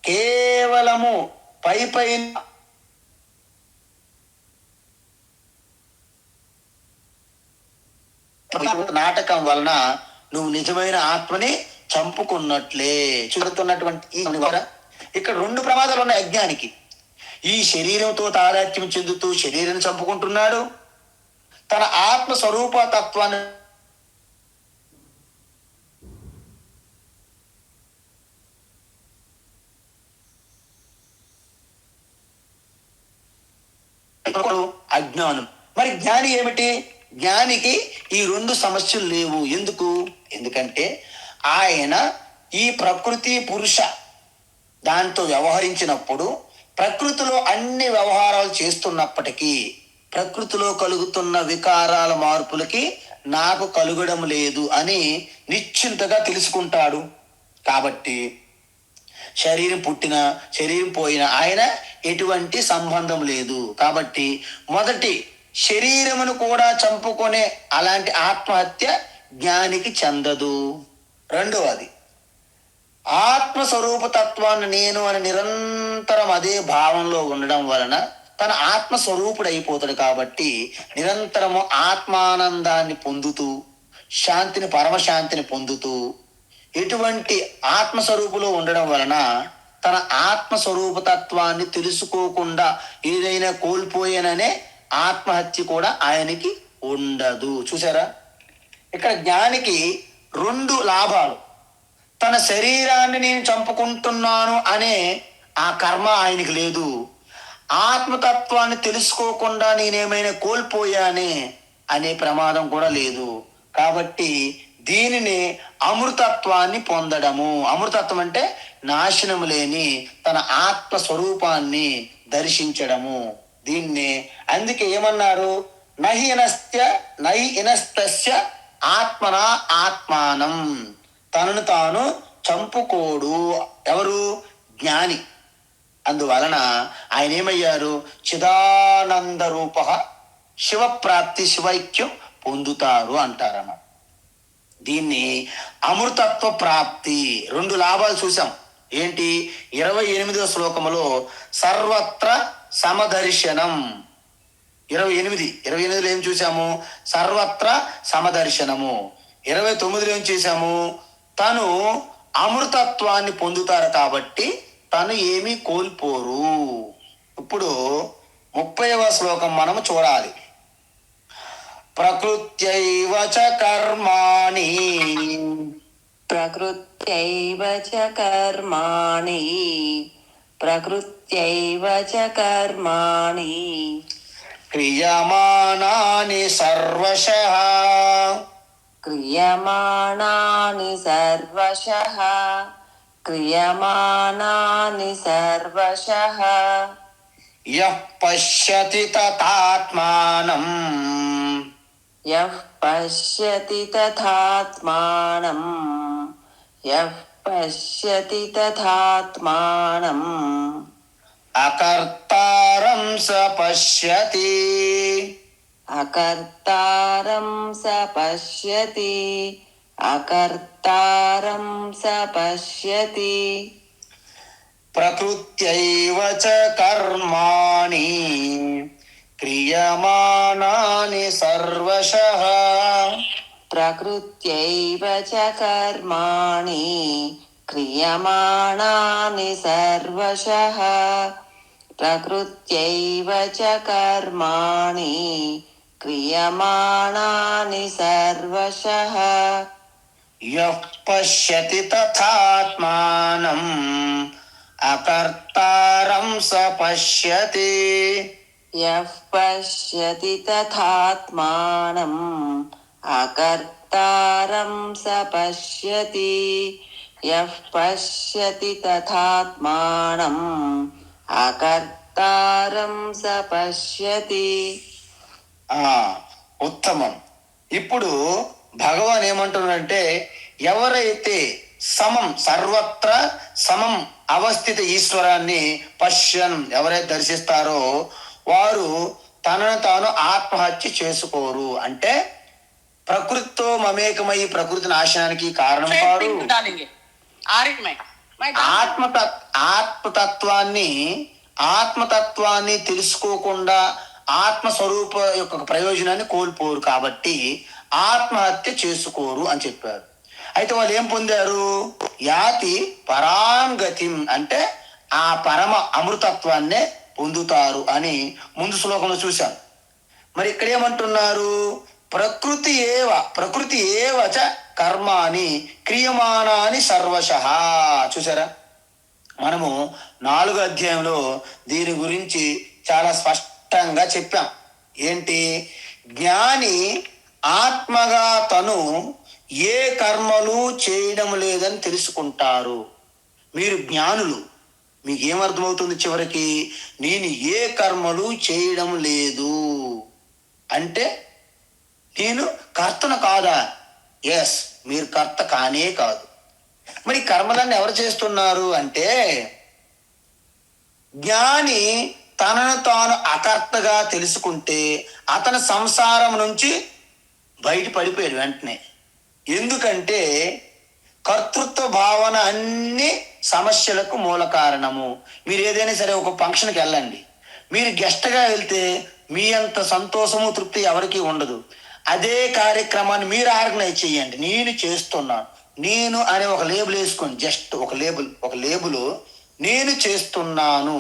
కేవలము పై నాటకం వలన నువ్వు నిజమైన ఆత్మని చంపుకున్నట్లే. చూడుతున్నటువంటి ఇక్కడ రెండు ప్రమాదాలు ఉన్నాయి అజ్ఞానికి. ఈ శరీరంతో తాదాత్మ్యం చెందుతూ శరీరం చంపుకుంటున్నాడు, తన ఆత్మ స్వరూప తత్వాన్ని అజ్ఞానం. మరి జ్ఞాని ఏమిటి? జ్ఞానికి ఈ రెండు సమస్యలు లేవు. ఎందుకంటే ఆయన ఈ ప్రకృతి పురుష దాంతో వ్యవహరించినప్పుడు ప్రకృతిలో అన్ని వ్యవహారాలు చేస్తున్నప్పటికీ ప్రకృతిలో కలుగుతున్న వికారాల మార్పులకి నాకు కలుగడం లేదు అని నిశ్చింతగా తెలుసుకుంటాడు. కాబట్టి శరీరం పుట్టినా శరీరం పోయినా ఆయన ఎటువంటి సంబంధం లేదు. కాబట్టి మొదటి శరీరమును కూడా చంపుకునే అలాంటి ఆత్మహత్య జ్ఞానికి చెందదు. రెండవది, ఆత్మస్వరూప తత్వాన్ని నేను అని నిరంతరం అదే భావంలో ఉండడం వలన తన ఆత్మస్వరూపుడు అయిపోతాడు. కాబట్టి నిరంతరము ఆత్మానందాన్ని పొందుతూ శాంతిని, పరమశాంతిని పొందుతూ ఎటువంటి ఆత్మస్వరూపులో ఉండడం వలన తన ఆత్మస్వరూప తత్వాన్ని తెలుసుకోకుండా ఏదైనా కోల్పోయాననే ఆత్మహత్య కూడా ఆయనకి ఉండదు. చూసారా, ఇక్కడ జ్ఞానికి రెండు లాభాలు. తన శరీరాన్ని నేను చంపుకుంటున్నాను అనే ఆ కర్మ ఆయనకి లేదు. ఆత్మతత్వాన్ని తెలుసుకోకుండా నేనేమైనా కోల్పోయానే అనే ప్రమాదం కూడా లేదు. కాబట్టి దీనిని అమృతత్వాన్ని పొందడము. అమృతత్వం అంటే నాశనం లేని తన ఆత్మ స్వరూపాన్ని దర్శించడము. దీన్ని అందుకే ఏమన్నారు? నహి ఇనస్తస్య ఆత్మన ఆత్మానం. తనను తాను చంపుకోడు ఎవరు? జ్ఞాని. అందువలన ఆయన ఏమయ్యారు? చిదానంద రూప శివప్రాప్తి, శివైక్యం పొందుతారు అంటారన్నమాట. దీన్ని అమృతత్వ ప్రాప్తి. రెండు లాభాలు చూసాం. ఏంటి? 28వ శ్లోకములో సర్వత్ర సమదర్శనం. 28లో ఏం చూసాము? సర్వత్ర సమదర్శనము. 29లో ఏం చేశాము? తను అమృతత్వాన్ని పొందుతారు కాబట్టి తను ఏమీ కోల్పోరు. ఇప్పుడు 30వ శ్లోకం మనము చూడాలి. ప్రకృత్యైవ చ కర్మాణి ప్రకృత్యైవ చ కర్మాణి ప్రకృత్యైవ చ కర్మాణి క్రియమాణాని సర్వశః. క్రియమాణాని సర్వశః. క్రియమాణాని సర్వశః. యః పశ్యతి తథాత్మానం. యః పశ్యతి తథాత్మానం. యః పశ్యతి తథాత్మానం. అకర్తారం స పశ్యతి. అకర్తారం స పశ్యతి. అకర్తారం స పశ్యతి. ప్రకృత్యైవ చ కర్మాణి క్రియమాణాని సర్వశః. ప్రకృత్యైవ చ కర్మాణి క్రియమాణాని సర్వశః. ప్రకృత్యైవ చ కర్మాణి క్రియమాణాని సర్వశః. యః పశ్యతి తథాత్మానం అకర్తారం స పశ్యతి. యః పశ్యతి తథాత్మానం అకర్తారం స పశ్యతి. యః పశ్యతి తథాత్మానం అకర్తారం స పశ్యతి. ఉత్తమం. ఇప్పుడు భగవాన్ ఏమంటున్నాడంటే, ఎవరైతే సమం సర్వత్ర సమం అవస్థిత ఈశ్వరాన్ని పశ్యన్ ఎవరైతే దర్శిస్తారో వారు తనను తాను ఆత్మహత్య చేసుకోరు. అంటే ప్రకృతితో మమేకమై ప్రకృతి నాశనానికి కారణం కాదు. ఆత్మతత్వాన్ని తెలుసుకోకుండా ఆత్మస్వరూప యొక్క ప్రయోజనాన్ని కోల్పోరు కాబట్టి ఆత్మహత్య చేసుకోరు అని చెప్పారు. అయితే వాళ్ళు ఏం పొందారు? యాతి పరాంగతిం, అంటే ఆ పరమ అమృతత్వాన్నే పొందుతారు అని ముందు శ్లోకంలో చూశాం. మరి ఇక్కడ ఏమంటున్నారు? ప్రకృతి ఏవచ కర్మాని క్రియమాణాని సర్వశః. చూసారా, మనము 4వ అధ్యాయంలో దీని గురించి చాలా స్పష్టంగా చెప్పాం. ఏంటి? జ్ఞాని ఆత్మగా తను ఏ కర్మలు చేయడం లేదని తెలుసుకుంటారు. మీరు జ్ఞానులు, మీకు ఏమర్థమవుతుంది చివరికి? నేను ఏ కర్మలు చేయడం లేదు అంటే నేను కర్తను కాదా? ఎస్, మీరు కర్త కానే కాదు. మరి కర్మలన్నీ ఎవరు చేస్తున్నారు అంటే జ్ఞాని తనను తాను అకర్తగా తెలుసుకుంటే అతని సంసారం నుంచి బయట పడిపోయాడు వెంటనే. ఎందుకంటే కర్తృత్వ భావన అన్ని సమస్యలకు మూల కారణము. మీరు ఏదైనా సరే ఒక ఫంక్షన్కి వెళ్ళండి, మీరు గెస్ట్గా వెళ్తే మీ అంత సంతోషము తృప్తి ఎవరికి ఉండదు. అదే కార్యక్రమాన్ని మీరు ఆర్గనైజ్ చేయండి. నేను చేస్తున్నాను, నేను అనే ఒక లేబుల్ వేసుకోండి. జస్ట్ ఒక లేబుల్ నేను చేస్తున్నాను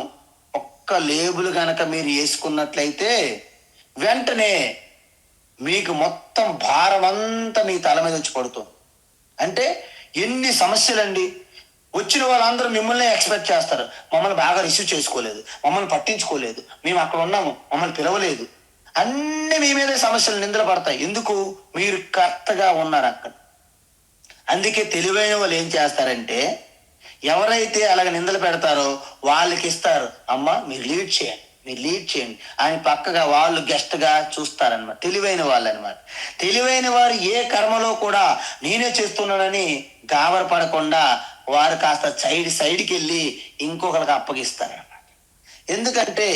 ఒక్క లేబుల్ కనుక మీరు వేసుకున్నట్లయితే వెంటనే మీకు మొత్తం భారం అంతా మీ తల మీద వచ్చి పడుతుంది. అంటే ఎన్ని సమస్యలండి. వచ్చిన వాళ్ళందరూ మిమ్మల్ని ఎక్స్పెక్ట్ చేస్తారు. మమ్మల్ని బాగా రిసీవ్ చేసుకోలేదు, మమ్మల్ని పట్టించుకోలేదు, మేము అక్కడ ఉన్నాము, మమ్మల్ని పిలవలేదు, అన్ని మీ మీదే సమస్యలు నిందలు పడతాయి. ఎందుకు? మీరు కరెక్ట్గా ఉన్నారు అక్కడ. అందుకే తెలివైన వాళ్ళు ఏం చేస్తారంటే ఎవరైతే అలాగ నిందలు పెడతారో వాళ్ళకి ఇస్తారు. అమ్మ మీరు లీడ్ చేయండి అని పక్కగా వాళ్ళు గెస్ట్గా చూస్తారనమాట. తెలివైన వాళ్ళు అనమాట. తెలివైన వారు ఏ కర్మలో కూడా నేనే చేస్తున్నానని గాబరపడకుండా వారు కాస్త సైడ్కి వెళ్ళి ఇంకొకరికి అప్పగిస్తారనమాట. ఎందుకంటే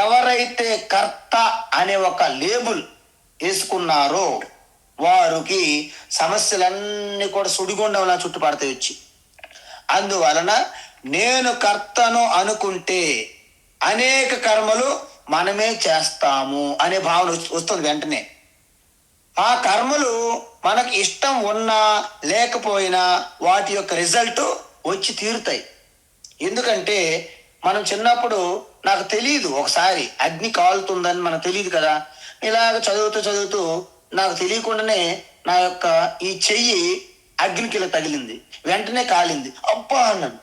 ఎవరైతే కర్త అనే ఒక లేబుల్ వేసుకున్నారో వారికి సమస్యలన్నీ కూడా సుడిగుండంలా చుట్టుపడతాయి వచ్చి. అందువలన నేను కర్తను అనుకుంటే అనేక కర్మలు మనమే చేస్తాము అనే భావన వస్తుంది వెంటనే. ఆ కర్మలు మనకు ఇష్టం ఉన్నా లేకపోయినా వాటి యొక్క రిజల్ట్ వచ్చి తీరుతాయి. ఎందుకంటే మనం చిన్నప్పుడు నాకు తెలియదు, ఒకసారి అగ్ని కాలుతుందని మనకు తెలియదు కదా. ఇలాగ చదువుతూ నాకు తెలియకుండానే నా యొక్క ఈ చెయ్యి అగ్నికి ఇలా తగిలింది, వెంటనే కాలింది. అబ్బా అన్నాను.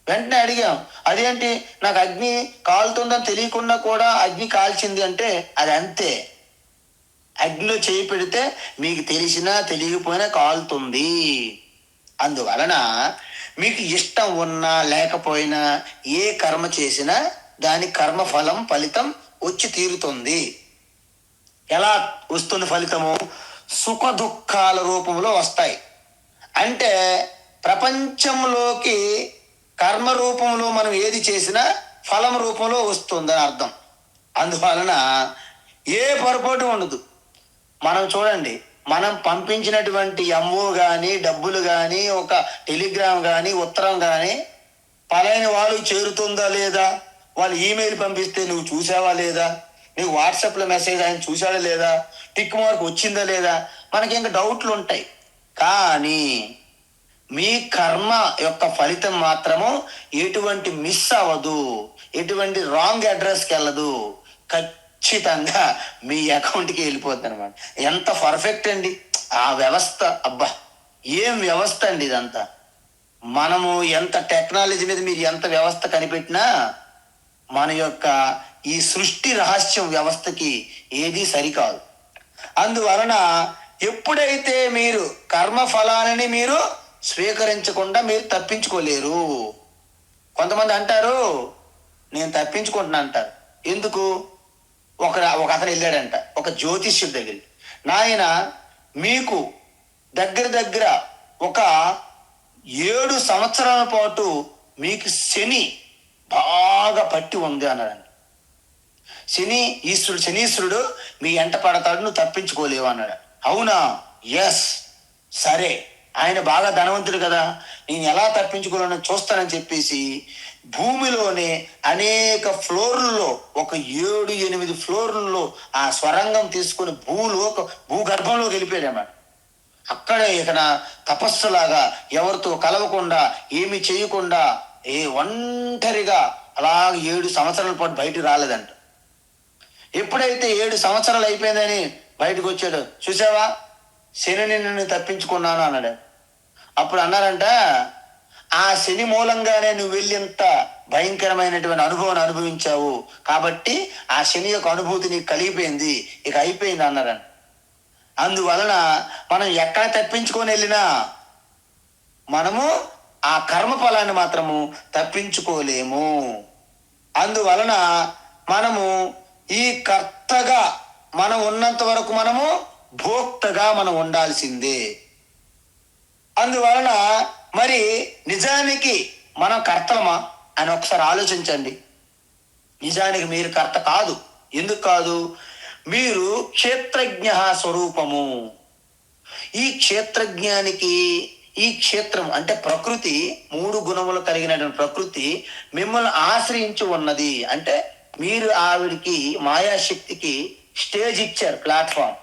వెంటనే అడిగాం, అదేంటి నాకు అగ్ని కాలుతుందని తెలియకుండా కూడా అగ్ని కాల్చింది అంటే అది అంతే. అగ్నిలో చేయి పెడితే మీకు తెలిసినా తెలియకపోయినా కాలుతుంది. అందువలన మీకు ఇష్టం ఉన్నా లేకపోయినా ఏ కర్మ చేసినా దాని కర్మ ఫలం ఫలితం వచ్చి తీరుతుంది. ఎలా వస్తుంది ఫలితము? సుఖ దుఃఖాల రూపంలో వస్తాయి. అంటే ప్రపంచంలోకి కర్మ రూపంలో మనం ఏది చేసినా ఫలం రూపంలో వస్తుందని అర్థం. అందువలన ఏ పొరపాటు ఉండదు. మనం చూడండి, మనం పంపించినటువంటి ఎంఓ కానీ డబ్బులు కానీ ఒక టెలిగ్రామ్ కానీ ఉత్తరం కానీ పలాని వాళ్ళు చేరుతుందా లేదా, వాళ్ళు ఈమెయిల్ పంపిస్తే నువ్వు చూసావా లేదా, నీకు వాట్సాప్లో మెసేజ్ ఆయన చూసాడా లేదా, టిక్ మార్క్ వచ్చిందా లేదా, మనకి ఇంకా డౌట్లు ఉంటాయి. కానీ మీ కర్మ యొక్క ఫలితం మాత్రము ఎటువంటి మిస్ అవ్వదు, ఎటువంటి రాంగ్ అడ్రస్కి వెళ్ళదు, ఖచ్చితంగా మీ అకౌంట్కి వెళ్ళిపోద్ది అనమాట. ఎంత పర్ఫెక్ట్ అండి ఆ వ్యవస్థ! అబ్బా, ఏం వ్యవస్థ అండి ఇదంతా! మనము ఎంత టెక్నాలజీ మీద మీరు ఎంత వ్యవస్థ కనిపెట్టినా మన యొక్క ఈ సృష్టి రహస్యం వ్యవస్థకి ఏది సరికాదు. అందువలన ఎప్పుడైతే మీరు కర్మ ఫలాలని మీరు స్వీకరించకుండా మీరు తప్పించుకోలేరు. కొంతమంది అంటారు నేను తప్పించుకుంటున్నా అంటారు. ఎందుకు? ఒక అతను వెళ్ళాడంట ఒక జ్యోతిష్యుడి దగ్గరికి. నాయన, మీకు దగ్గర ఒక 7 సంవత్సరాల పాటు మీకు శని బాగా పట్టి ఉంది అన్నాడు. శనీశ్వరుడు మీ ఎంట పడతాడు, నువ్వు తప్పించుకోలేవు అన్నాడు. అవునా? ఎస్, సరే, ఆయన బాగా ధనవంతుడు కదా, నేను ఎలా తప్పించుకోవాలని చూస్తానని చెప్పేసి భూమిలోనే అనేక ఫ్లోర్లలో ఒక 7-8 ఫ్లోర్లలో ఆ స్వరంగం తీసుకుని భూగర్భంలోకి వెళ్ళిపోయాడన్నమాట. అక్కడే ఇక తపస్సులాగా ఎవరితో కలవకుండా ఏమి చేయకుండా ఒంటరిగా అలాగే 7 సంవత్సరాల పాటు బయటకు రాలేదంట. ఎప్పుడైతే 7 సంవత్సరాలు అయిపోయిందని బయటకు వచ్చాడు, చూసావా శనిని నిన్ను తప్పించుకున్నాను అన్నాడు. అప్పుడు అన్నారంట, ఆ శని మూలంగానే నువ్వు వెళ్ళి ఎంత భయంకరమైనటువంటి అనుభవాన్ని అనుభవించావు కాబట్టి ఆ శని యొక్క అనుభూతి నీకు కలిగిపోయింది, ఇక అయిపోయింది అన్నారంట. అందువలన మనం ఎక్కడ తప్పించుకొని వెళ్ళినా మనము ఆ కర్మ ఫలాన్ని మాత్రము తప్పించుకోలేము. అందువలన మనము ఈ కర్తగా మనం ఉన్నంత వరకు మనము భోక్తగా మనం ఉండాల్సిందే. అందువలన మరి నిజానికి మనం కర్తలమా అని ఒకసారి ఆలోచించండి. నిజానికి మీరు కర్త కాదు. ఎందుకు కాదు? మీరు క్షేత్రజ్ఞ స్వరూపము. ఈ క్షేత్రజ్ఞానికి ఈ క్షేత్రం అంటే ప్రకృతి, 3 గుణములు కలిగినటువంటి ప్రకృతి మిమ్మల్ని ఆశ్రయించి ఉన్నది. అంటే మీరు ఆవిడికి మాయాశక్తికి స్టేజ్ ఇచ్చారు, ప్లాట్ఫామ్.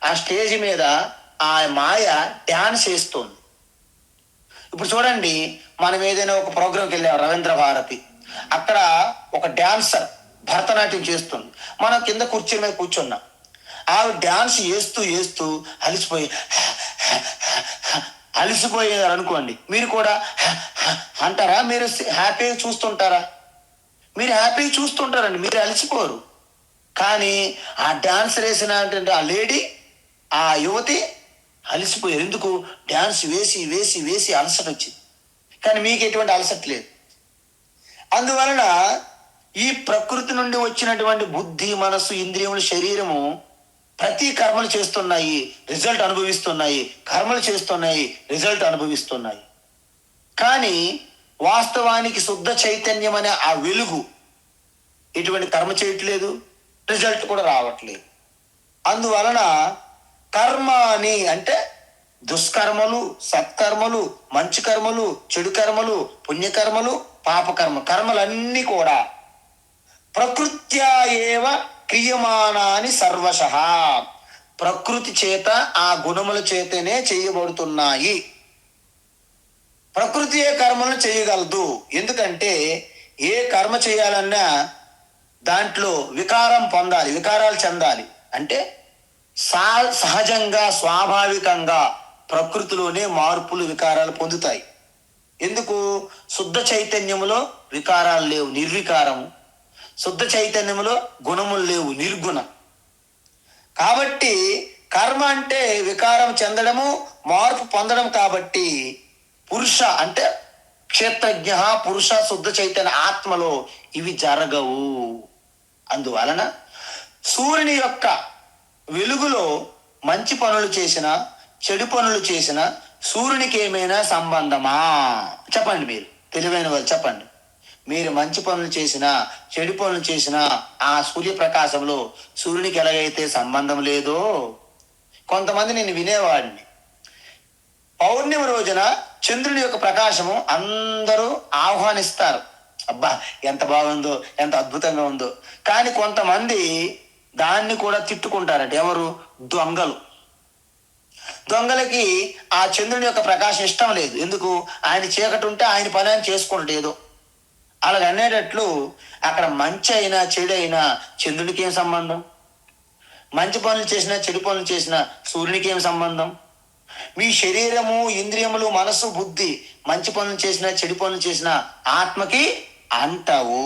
ఆ స్టేజ్ మీద ఆ మాయ డ్యాన్స్ వేస్తుంది. ఇప్పుడు చూడండి, మనం ఏదైనా ఒక ప్రోగ్రాంకి వెళ్ళాం, రవీంద్ర భారతి, అక్కడ ఒక డాన్సర్ భరతనాట్యం చేస్తుంది. మనం కింద కుర్చీ మీద కూర్చున్నాం. ఆవిడ డాన్స్ వేస్తూ అలసిపోయారు అనుకోండి, మీరు కూడా అంటారా? మీరు హ్యాపీగా చూస్తుంటారా? మీరు హ్యాపీగా చూస్తుంటారండి, మీరు అలసిపోరు. కానీ ఆ డాన్సర్ వేసినటువంటి ఆ లేడీ, ఆ యువతి అలసిపోయారు. ఎందుకు? డాన్స్ వేసి అలసట వచ్చింది. కానీ మీకు ఎటువంటి అలసట లేదు. అందువలన ఈ ప్రకృతి నుండి వచ్చినటువంటి బుద్ధి, మనస్సు, ఇంద్రియములు, శరీరము ప్రతి కర్మలు చేస్తున్నాయి, రిజల్ట్ అనుభవిస్తున్నాయి. కర్మలు చేస్తున్నాయి, రిజల్ట్ అనుభవిస్తున్నాయి. కానీ వాస్తవానికి శుద్ధ చైతన్యం అనే ఆ వెలుగు ఎటువంటి కర్మ చేయట్లేదు, రిజల్ట్ కూడా రావట్లేదు. అందువలన కర్మ అని అంటే దుష్కర్మలు, సత్కర్మలు, మంచి కర్మలు, చెడు కర్మలు, పుణ్యకర్మలు, పాపకర్మ, కర్మలన్నీ కూడా ప్రకృత్యా ఏవ క్రియమానాని సర్వశః, ప్రకృతి చేత ఆ గుణముల చేతనే చేయబడుతున్నాయి. ప్రకృతి ఏ కర్మలను చేయగలదు. ఎందుకంటే ఏ కర్మ చేయాలన్నా దాంట్లో వికారం పొందాలి, వికారాలు చెందాలి. అంటే సహజంగా స్వాభావికంగా ప్రకృతిలోనే మార్పులు, వికారాలు పొందుతాయి. ఎందుకు? శుద్ధ చైతన్యములో వికారాలు లేవు, నిర్వికారము. శుద్ధ చైతన్యములో గుణములు లేవు, నిర్గుణం. కాబట్టి కర్మ అంటే వికారం చెందడము, మార్పు పొందడం. కాబట్టి పురుష అంటే క్షేత్రజ్ఞ, పురుష, శుద్ధ చైతన్య ఆత్మలో ఇవి జరగవు. అందువలన సూర్యుని యొక్క వెలుగులో మంచి పనులు చేసిన, చెడు పనులు చేసిన సూర్యునికి ఏమైనా సంబంధమా? చెప్పండి, మీరు తెలివైన వాళ్ళు చెప్పండి. మీరు మంచి పనులు చేసినా, చెడు పనులు చేసినా ఆ సూర్యప్రకాశంలో సూర్యునికి ఎలాగైతే సంబంధం లేదో, కొంతమంది నేను వినేవాడిని, పౌర్ణమి రోజున చంద్రుని యొక్క ప్రకాశము అందరూ ఆహ్వానిస్తారు. అబ్బా ఎంత బాగుందో, ఎంత అద్భుతంగా ఉందో. కానీ కొంతమంది దాన్ని కూడా తిట్టుకుంటారట. ఎవరు? దొంగలు. దొంగలకి ఆ చంద్రుని యొక్క ప్రకాశం ఇష్టం లేదు. ఎందుకు? ఆయన చీకటి ఉంటే ఆయన పని ఆయన చేసుకుంటాడు ఏదో. అలాగ అనేటట్లు అక్కడ మంచి అయినా చెడు అయినా చంద్రునికి ఏం సంబంధం? మంచి పనులు చేసినా చెడు పనులు చేసినా సూర్యునికి ఏం సంబంధం? మీ శరీరము, ఇంద్రియములు, మనసు, బుద్ధి మంచి పనులు చేసినా చెడు పనులు చేసినా ఆత్మకి అంటావు.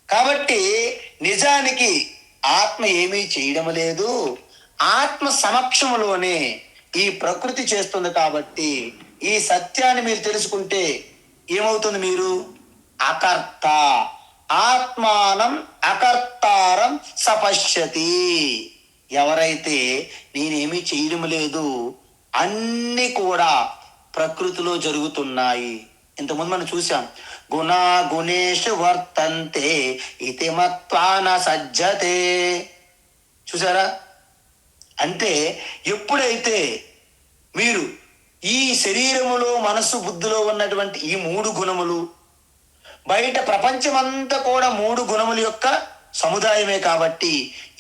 కాబట్టి నిజానికి ఆత్మ ఏమీ చేయడం లేదు, ఆత్మ సమక్షంలోనే ఈ ప్రకృతి చేస్తుంది. కాబట్టి ఈ సత్యాన్ని మీరు తెలుసుకుంటే ఏమవుతుంది? మీరు అకర్త, ఆత్మానం అకర్తారం సపశ్యతి. ఎవరైతే నేనేమీ చేయడం లేదు, అన్ని కూడా ప్రకృతిలో జరుగుతున్నాయి. ఇంతకుముందు మనం చూసాం, గుణా గుణేషు వర్తంతే ఇతి మత్వాన సజ్జతే. చూసారా? అంటే ఎప్పుడైతే మీరు ఈ శరీరములో, మనస్సు, బుద్ధిలో ఉన్నటువంటి ఈ 3 గుణములు, బయట ప్రపంచమంతా కూడా 3 గుణముల యొక్క సముదాయమే. కాబట్టి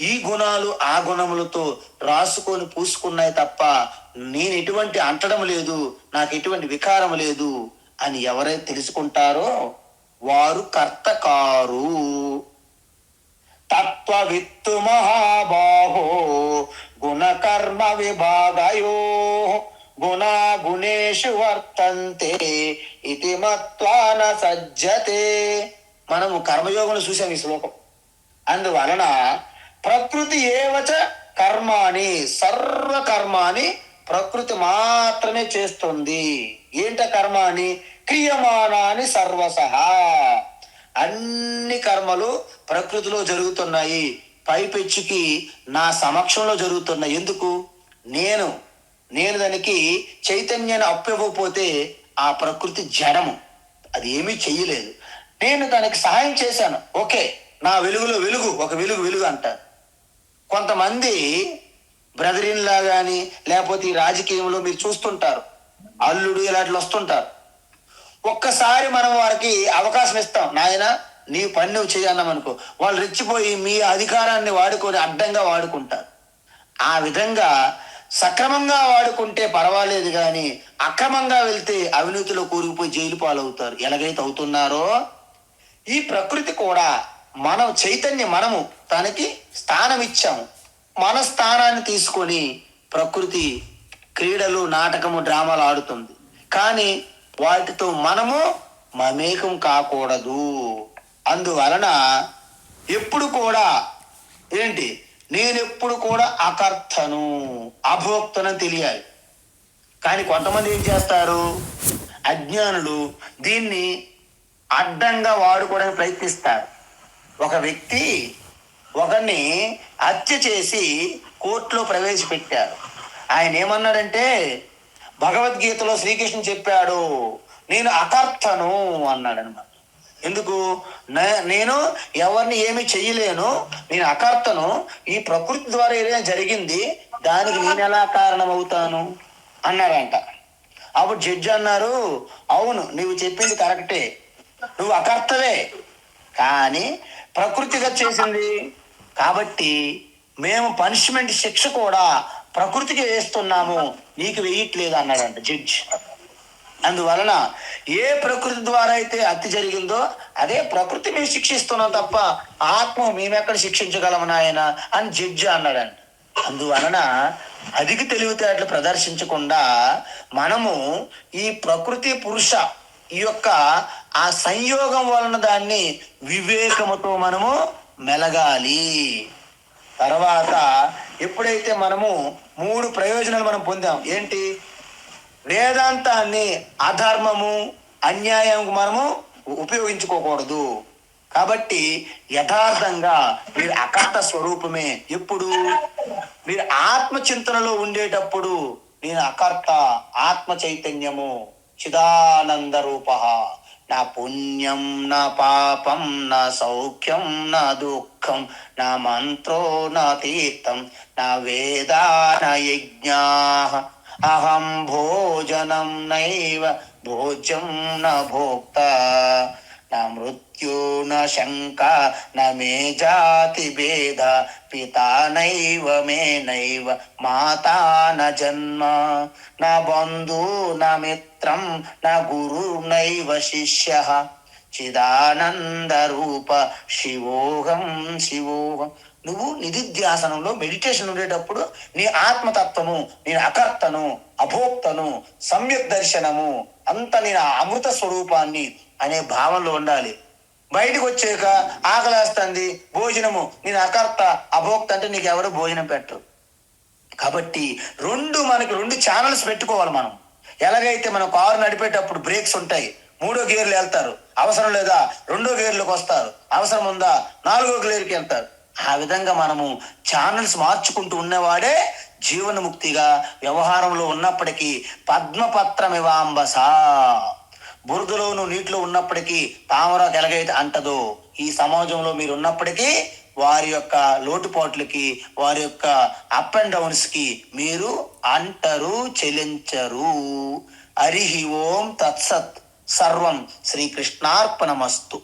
ఈ గుణాలు ఆ గుణములతో రాసుకొని పూసుకున్నాయి తప్ప నేను ఎటువంటి అంటడం లేదు, నాకు ఎటువంటి వికారం లేదు అని ఎవరైతే తెలుసుకుంటారో వారు కర్త కారు. తత్వవిత్తు మహాబాహో గుణకర్మ విభాగయో గుణా గుణేషు వర్తంతే ఇతి మత్వాన సజ్జతే. మనము కర్మయోగం చూసాం ఈ శ్లోకం. అందువలన ప్రకృతి ఏవచ కర్మాని, సర్వకర్మాని ప్రకృతి మాత్రమే చేస్తుంది. ఏంట కర్మాని? క్రియమానాని సర్వసహ. అన్ని కర్మలు ప్రకృతిలో జరుగుతున్నాయి, పైపెచ్చుకి నా సమక్షంలో జరుగుతున్నాయి. ఎందుకు? నేను దానికి చైతన్యాన్ని అప్పివ్వకపోతే ఆ ప్రకృతి జడము, అది ఏమీ చెయ్యలేదు. నేను దానికి సహాయం చేశాను, ఓకే, నా వెలుగులో వెలుగు, ఒక వెలుగు అంటారు. కొంతమంది బ్రదరిన్లా కానీ లేకపోతే ఈ రాజకీయంలో మీరు చూస్తుంటారు, అల్లుడు ఇలాంటి వస్తుంటారు. ఒక్కసారి మనం వారికి అవకాశం ఇస్తాం, నాయన నీ పని నువ్వు చేయన్నాం అనుకో, వాళ్ళు రెచ్చిపోయి మీ అధికారాన్ని వాడుకొని అడ్డంగా వాడుకుంటారు. ఆ విధంగా సక్రమంగా వాడుకుంటే పర్వాలేదు, కానీ అక్రమంగా వెళ్తే అవినీతిలో కూరుకుపోయి జైలు పాలవుతారు. ఎలాగైతే అవుతున్నారో ఈ ప్రకృతి కూడా మనం చైతన్యం, మనము తనకి స్థానం ఇచ్చాము. మన స్థానాన్ని తీసుకొని ప్రకృతి క్రీడలు, నాటకము, డ్రామాలు ఆడుతుంది. కానీ వాటితో మనము మమేకం కాకూడదు. అందువలన ఎప్పుడు కూడా ఏంటి, నేనెప్పుడు కూడా అకర్తను, అభోక్తను తెలియాలి. కానీ కొంతమంది ఏం చేస్తారు, అజ్ఞానులు దీన్ని అడ్డంగా వాడుకోవడానికి ప్రయత్నిస్తారు. ఒక వ్యక్తి ఒకరిని హత్య చేసి కోర్టులో ప్రవేశపెట్టారు. ఆయన ఏమన్నాడంటే, భగవద్గీతలో శ్రీకృష్ణుడు చెప్పాడు నేను అకర్తను అన్నాడు అనమాట. ఎందుకు? నేను ఎవరిని ఏమి చెయ్యలేను, నేను అకర్తను, ఈ ప్రకృతి ద్వారా ఏదైనా జరిగింది దానికి నేను ఎలా కారణం అవుతాను అన్నారంట. అప్పుడు జడ్జి అన్నారు, అవును నువ్వు చెప్పింది కరెక్టే, నువ్వు అకర్తవే, కానీ ప్రకృతిగా చేసింది కాబట్టి మేము పనిష్మెంట్, శిక్ష కూడా ప్రకృతికి వేస్తున్నాము, నీకు వేయట్లేదు అన్నాడంట జడ్జి. అందువలన ఏ ప్రకృతి ద్వారా అయితే హత్య జరిగిందో అదే ప్రకృతి మేము శిక్షిస్తున్నాం తప్ప ఆత్మ మేమెక్కడ శిక్షించగలము నాయన అని జడ్జి అన్నాడంట. అందువలన అధిక తెలివితేటలు ప్రదర్శించకుండా మనము ఈ ప్రకృతి పురుష ఈ యొక్క ఆ సంయోగం వలన దాన్ని వివేకముతో మనము మెలగాలి. తర్వాత ఎప్పుడైతే మనము 3 ప్రయోజనాలు మనం పొందాం. ఏంటి? వేదాంతాన్ని అధర్మము అన్యాయం మనము ఉపయోగించుకోకూడదు. కాబట్టి యథార్థంగా మీరు అకర్త స్వరూపమే. ఎప్పుడు మీరు ఆత్మచింతనలో ఉండేటప్పుడు నేను అకర్త, ఆత్మ చైతన్యము, చిదానంద రూప, నా పుణ్యం నా పాపం నా సౌఖ్యం నా దుఃఖం నా మంత్రో నా తీర్థం నా వేదా నా యజ్ఞా అహం భోజనం నైవ భోజ్యం నా భోక్త నా మృత్యు నా శంక నా మే జాతి భేద పితా నైవ మే నైవ మాతా నా జన్మ నా బంధు నా మిత్రం నా గురు నైవ శిష్య చిదానంద రూప శివోహం శివోహం. నువ్వు నిధిధ్యాసనంలో మెడిటేషన్ ఉండేటప్పుడు నీ ఆత్మతత్వము, నేను అకర్తను అభోక్తను సమ్యక్ దర్శనము అంత నేను అమృత స్వరూపాన్ని అనే భావనలో ఉండాలి. బయటకు వచ్చాక ఆకలేస్తుంది, భోజనము నేను అకర్త అభోక్త అంటే నీకు ఎవరు భోజనం పెట్టరు. కాబట్టి మనకి 2 ఛానల్స్ పెట్టుకోవాలి మనం. ఎలాగైతే మనం కారు నడిపేటప్పుడు బ్రేక్స్ ఉంటాయి, 3వ గేర్లు వెళ్తారు, అవసరం లేదా 2వ గేర్లకు వస్తారు, అవసరం ఉందా 4వ గేర్కి వెళ్తారు. ఆ విధంగా మనము ఛానల్స్ మార్చుకుంటూ ఉన్నవాడే జీవన్ముక్తిగా వ్యవహారంలో ఉన్నప్పటికీ పద్మపత్రమివాంబస, బురదలోను నీటిలో ఉన్నప్పటికీ తామరకు ఎలాగైతే అంటదో ఈ సమాజంలో మీరు ఉన్నప్పటికీ వారి యొక్క లోటుపాట్లకి వారి యొక్క అప్ అండ్ డౌన్స్ కి మీరు అంటరు చెలించరు. హరి ఓం తత్సత్. సర్వం శ్రీకృష్ణార్పణమస్తు.